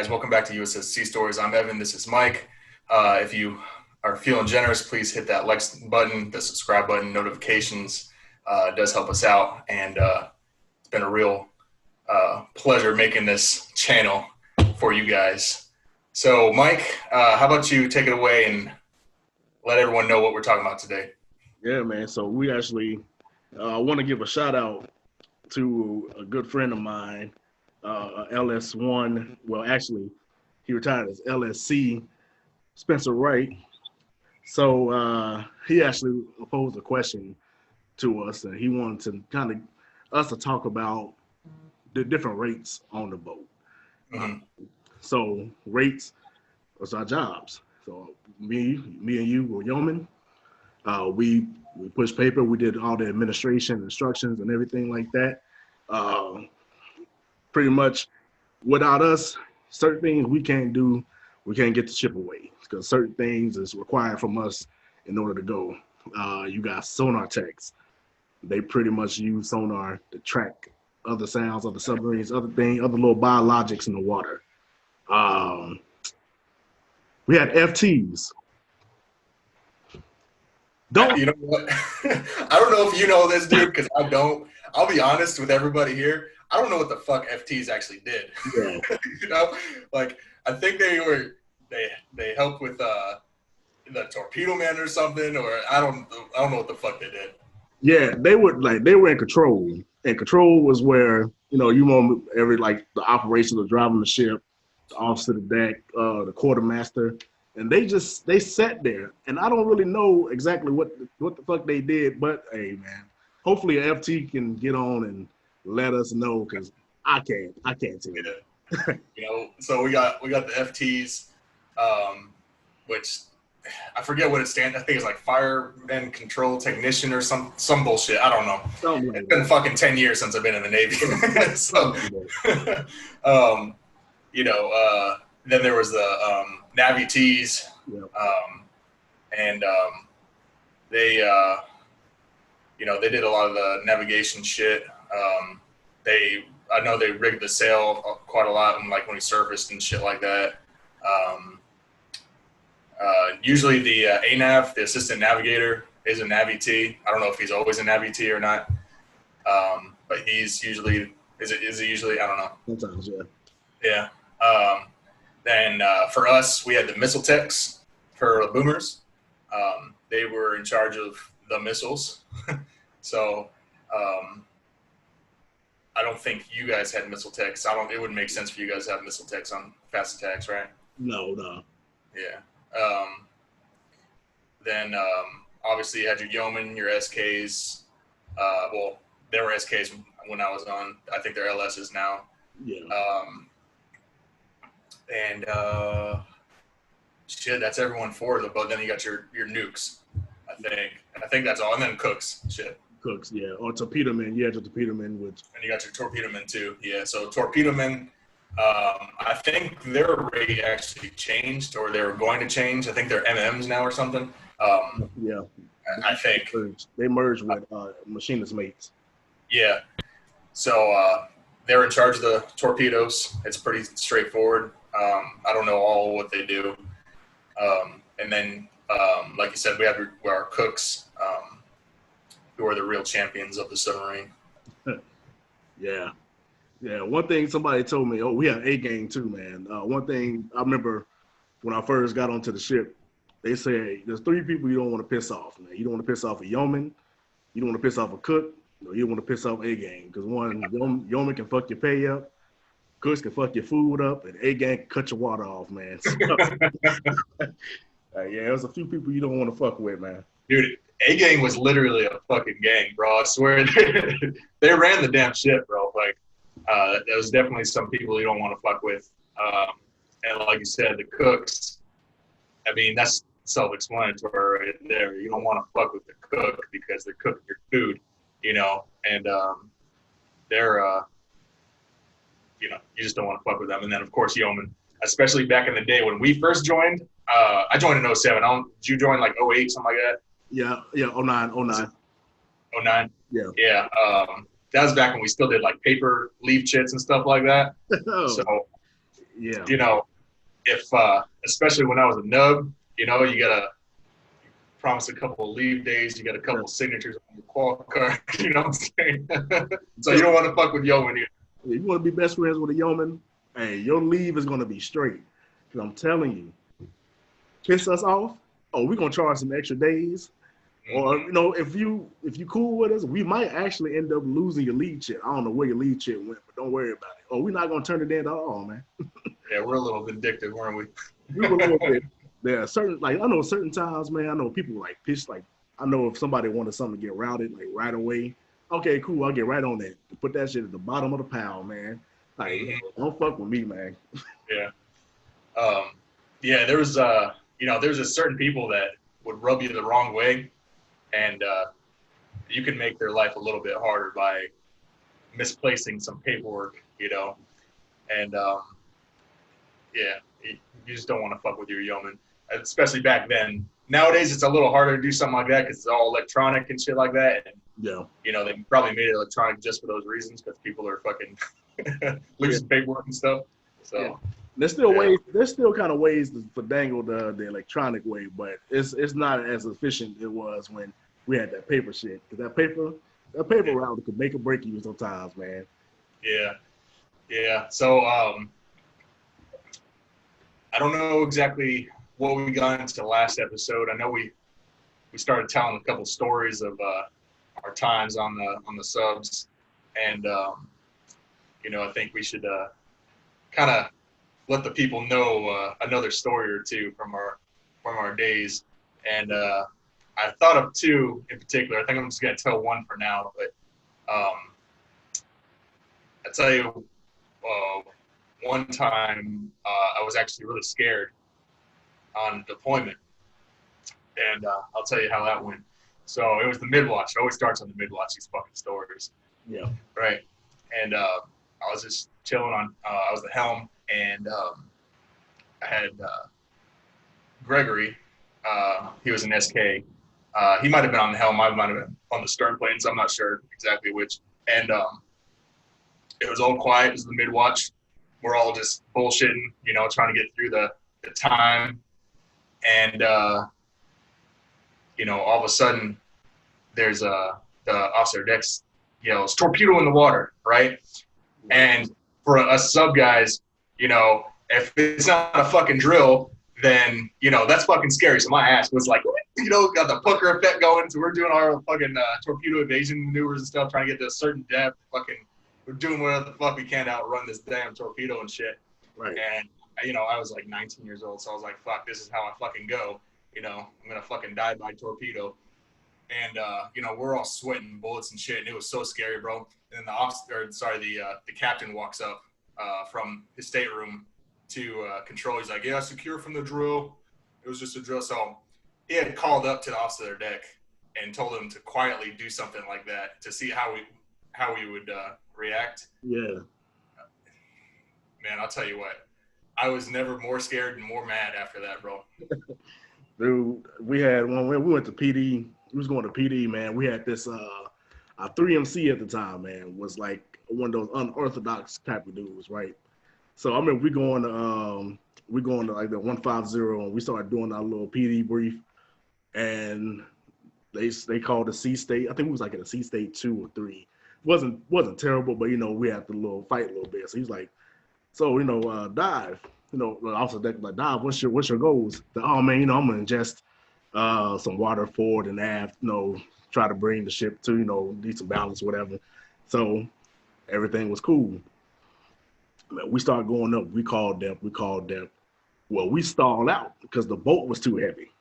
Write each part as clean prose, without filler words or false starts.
guys? Welcome back to USS Sea Stories. I'm Evan. This is Mike. If you are feeling generous, please hit that like button, the subscribe button, notifications. It does help us out. And it's been a real pleasure making this channel for you guys. So, Mike, how about you take it away and let everyone know what we're talking about today? Yeah, man. So we actually want to give a shout out to a good friend of mine, LS1. Well, actually, he retired as LSC, Spencer Wright. So he actually posed a question to us, and he wanted to kind of us to talk about the different rates on the boat. Mm-hmm. So rates was our jobs. So me and you were yeomen. We pushed paper. We did all the administration, instructions, and everything like that. Pretty much, without us, certain things we can't do. We can't get the ship away because certain things is required from us in order to go. You got sonar techs. They pretty much use sonar to track other sounds, other submarines, other little biologics in the water. We had FTs. You know what? I don't know if you know this, dude, because I don't. I'll be honest with everybody here. I don't know what the fuck FTs actually did. Yeah. You know, like I think they helped with the torpedo man or something, or I don't know what the fuck they did. Yeah, they were in control. And control was where, you want the operations of driving the ship, the officer of the deck, the quartermaster, and they sat there. And I don't really know exactly what the fuck they did, but hey man, hopefully a FT can get on and let us know, because I can't tell you. So we got the FTs, which I forget what it stands. I think it's like fireman control technician or some bullshit. I don't know. It's been fucking 10 years since I've been in the Navy. So, then there was the Navy Ts, and they did a lot of the navigation shit. I know they rigged the sail quite a lot, and like when he surfaced and shit like that. Usually the ANAV, the assistant navigator, is a Navy T. I don't know if he's always a Navy T or not, but he's usually is he usually, I don't know. Sometimes, yeah. Yeah. Then for us, we had the missile techs for the boomers. They were in charge of the missiles. So I don't think you guys had missile techs. It wouldn't make sense for you guys to have missile techs on fast attacks, right? No. Yeah. Then obviously you had your yeomen, your SKs. Well, they were SKs when I was on. I think they're LSs now. Yeah. And shit, that's everyone for the boat. Then you got your nukes. I think that's all. And then cooks. Shit. Cooks, yeah. Or torpedo men. You had your torpedo men, and you got your torpedo men too. Yeah. So torpedo men. I think their rate actually changed, or they were going to change. I think they're MMs now or something. Yeah. I think they merged with machinist mates. Yeah. So they're in charge of the torpedoes. It's pretty straightforward. I don't know all what they do. And then, like you said, we have our cooks, who are the real champions of the submarine. Yeah. Yeah, one thing somebody told me, we had A gang too, man. One thing I remember when I first got onto the ship, they said there's 3 people you don't want to piss off, man. You don't want to piss off a yeoman, you don't want to piss off a cook, you don't want to piss off A gang, because one, yeoman can fuck your pay up, cooks can fuck your food up, and A gang can cut your water off, man. So, yeah, there's a few people you don't want to fuck with, man. Dude, A gang was literally a fucking gang, bro. I swear, they ran the damn shit, bro. Like. There was definitely some people you don't want to fuck with. And like you said, the cooks, I mean, that's self-explanatory right there. You don't want to fuck with the cook because they're cooking your food, and they're, you just don't want to fuck with them. And then, of course, yeomen, especially back in the day when we first joined. I joined in 07. Did you join like 08, something like that? Yeah, 09. 09? Yeah. Yeah. That was back when we still did like paper leaf chits and stuff like that. Oh. So Yeah. you know, if especially when I was a nub, you know, you gotta promise a couple of leave days, you got a couple of signatures on your qual card. You know what I'm saying? So you don't want to fuck with yeoman either. If you want to be best friends with a yeoman, hey, your leave is gonna be straight. Cause I'm telling you, piss us off. Oh, we're gonna charge some extra days. Or you know, if you cool with us, we might actually end up losing your lead chit. I don't know where your lead chit went, but don't worry about it. Oh, we're not gonna turn it in at all, man. Yeah, we're a little vindictive, weren't we? We were a little bit. There are certain, like I know certain times, man. I know people like pitch, like I know if somebody wanted something to get routed, like right away. Okay, cool. I'll get right on that. Put that shit at the bottom of the pile, man. Like, don't fuck with me, man. Yeah. Yeah, there was you know, there's a certain people that would rub you the wrong way, and you can make their life a little bit harder by misplacing some paperwork, you know, and yeah, you just don't want to fuck with your yeoman, especially back then. Nowadays, it's a little harder to do something like that because it's all electronic and shit like that. And, Yeah. you know, they probably made it electronic just for those reasons because people are fucking losing paperwork and stuff. So. Yeah. There's still ways. There's still kind of ways to dangle the electronic way, but it's not as efficient it was when we had that paper shit. Because that paper route could make or break you sometimes, man. Yeah, yeah. So I don't know exactly what we got into the last episode. I know we started telling a couple stories of our times on the subs, and you know, I think we should kind of let the people know another story or two from our days. And I thought of two in particular. I think I'm just gonna tell one for now, but I tell you, one time I was actually really scared on deployment, and I'll tell you how that went. So it was the mid-watch. It always starts on the mid-watch, these fucking stories. Yeah. Right. And I was just chilling on, I was the helm, and I had Gregory. He was an SK. He might have been on the helm. I might have been on the stern planes. I'm not sure exactly which. And it was all quiet. It was the mid-watch. We're all just bullshitting, you know, trying to get through the time. And, you know, all of a sudden, there's the officer decks yells, "Torpedo in the water," right? And for us sub guys, you know, if it's not a fucking drill, then, you know, that's fucking scary. So my ass was like, you know, got the pucker effect going. So we're doing our fucking torpedo evasion maneuvers and stuff, trying to get to a certain depth. Fucking, we're doing whatever the fuck we can to outrun this damn torpedo and shit. Right. And, you know, I was like 19 years old. So I was like, fuck, this is how I fucking go. You know, I'm going to fucking die by torpedo. And, you know, we're all sweating bullets and shit. And it was so scary, bro. And then the captain walks up from his stateroom to control. He's like, "Yeah, secure from the drill. It was just a drill." So he had called up to the officer deck and told him to quietly do something like that to see how we would react. Yeah. Man, I'll tell you what. I was never more scared and more mad after that, bro. Dude, we had when we went to PD. We was going to PD, man. We had this our 3MC at the time, man, was like one of those unorthodox type of dudes, right? So I remember we going to like the 150, and we started doing our little PD brief, and they called the C state. I think we was like at a C state 2 or 3. Wasn't terrible, but you know we had to fight a little bit. So he's like, so you know dive. You know, the officer deck like, "Dive, what's your goals?" Oh man, you know, I'm gonna ingest some water forward and aft, you know, try to bring the ship to, you know, need some balance, whatever. So everything was cool. Man, we started going up. We called depth. Well, we stalled out because the boat was too heavy.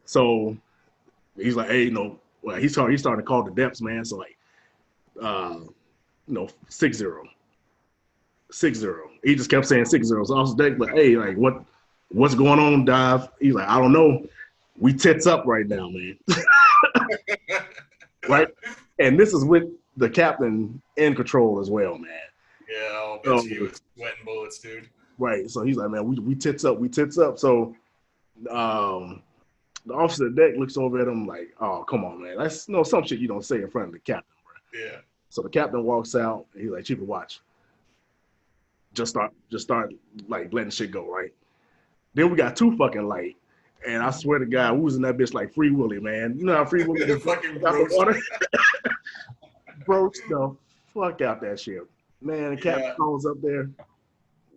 So he's like, "Hey, you know," well, he started to call the depths, man. So like, you know, 6-0. He just kept saying 6-0. So I was like, "Hey, like, what's going on, Dive?" He's like, "I don't know. We tits up right now, man." Right? And this is with the captain in control as well, man. Yeah, I'll bet you he was sweating bullets, dude. Right. So he's like, "Man, we tits up. So the officer at deck looks over at him like, "Oh, come on, man. That's some shit you don't say in front of the captain, bro." Yeah. So the captain walks out and he's like, "Chief of Watch, just start like letting shit go, right? Then we got too fucking light. And I swear to God, we was in that bitch like Free Willy, man. You know how Free Willy just fucking out the broached. water? Broached the fuck out that shit. Man, and Captain Stone's up there.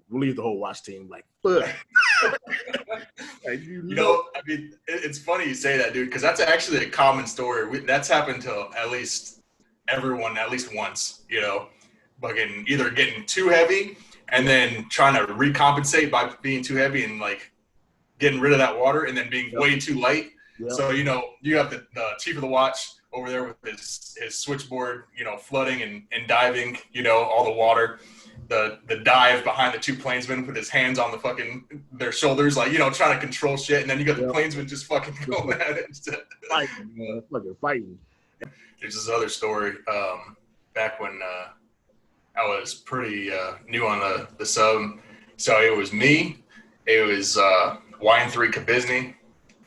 We'll leave the whole watch team like, fuck. Like, you know, I mean, it's funny you say that, dude, because that's actually a common story. That's happened to at least everyone at least once, you know, fucking either getting too heavy and then trying to recompensate by being too heavy and like getting rid of that water and then being way too light. Yep. So, you know, you have the chief of the watch over there with his switchboard, you know, flooding and diving, you know, all the water. The dive behind the two plainsmen with his hands on the fucking their shoulders, like, you know, trying to control shit. And then you got the plainsmen just fucking going at it. Fighting, man. Fucking fighting. There's this other story back when I was pretty new on the sub. So it was me, it was Y3 Kabizny,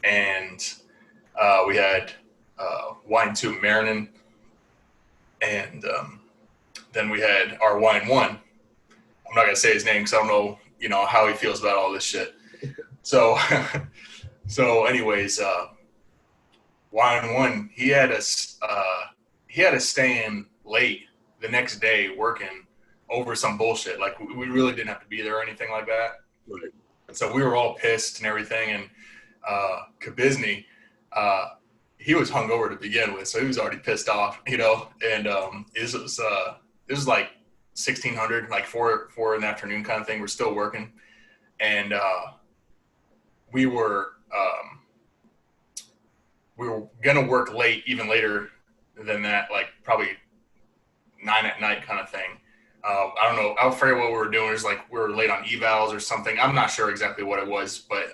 and we had Y2 Marinin, and then we had our Y1. I'm not gonna say his name because I don't know, you know, how he feels about all this shit. So, anyways, Y1, he had to stay in late the next day working over some bullshit. Like we really didn't have to be there or anything like that. Right. So we were all pissed and everything. And Kabizny, he was hungover to begin with, so he was already pissed off, you know. And it was like 1600, like 4 in the afternoon kind of thing. We're still working, and we were gonna work late, even later than that, like probably 9 at night kind of thing. I don't know. I forget what we were doing. It was like we were late on evals or something. I'm not sure exactly what it was, but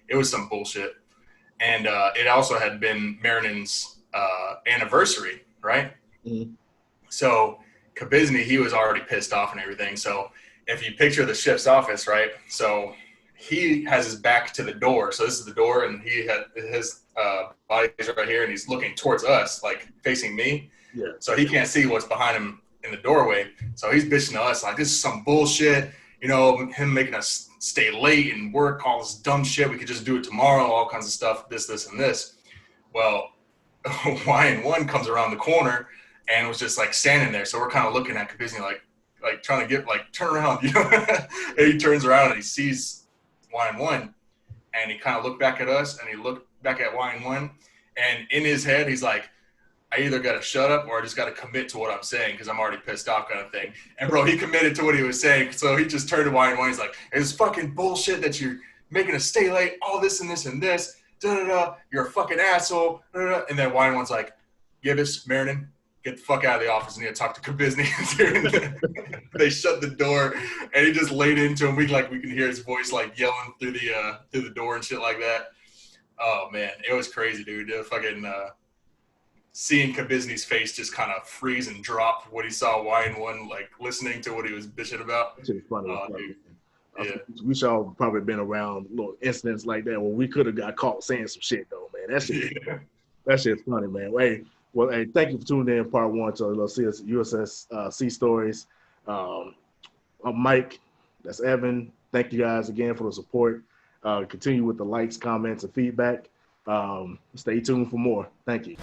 it was some bullshit. And it also had been Marinin's anniversary, right? Mm-hmm. So Kabizny, he was already pissed off and everything. So if you picture the ship's office, right? So he has his back to the door. So this is the door, and he had his body's right here, and he's looking towards us, like facing me. Yeah. So he can't see what's behind him in the doorway. So he's bitching to us like, this is some bullshit. You know, him making us stay late and work all this dumb shit. We could just do it tomorrow, all kinds of stuff, this, and this. Well, Y1 comes around the corner and was just like standing there. So we're kind of looking at Kabizny like trying to get, like, turn around, you know. And he turns around and he sees Y1, and he kind of looked back at us, and he looked back at Y1, and in his head he's like, I either got to shut up or I just got to commit to what I'm saying because I'm already pissed off, kind of thing. And bro, he committed to what he was saying. So he just turned to Y1. He's like, it's fucking bullshit that you're making us stay late, all this and this and this. Da-da-da. You're a fucking asshole. Da-da-da. And then Y1's like, Gibbous, Marinin, get the fuck out of the office. I need to talk to Kabizny. They shut the door, and he just laid into him. We can hear his voice like yelling through the door and shit like that. Oh man, it was crazy, dude. It fucking seeing Kabizny's face just kind of freeze and drop when he saw Y1, like listening to what he was bitching about. It's funny. Dude. Yeah. We all probably been around little incidents like that where we could have got caught saying some shit though, man. That shit's funny, man. Hey, thank you for tuning in part 1 to USS Sea Stories. I'm Mike. That's Evan. Thank you guys again for the support. Continue with the likes, comments, and feedback. Stay tuned for more. Thank you.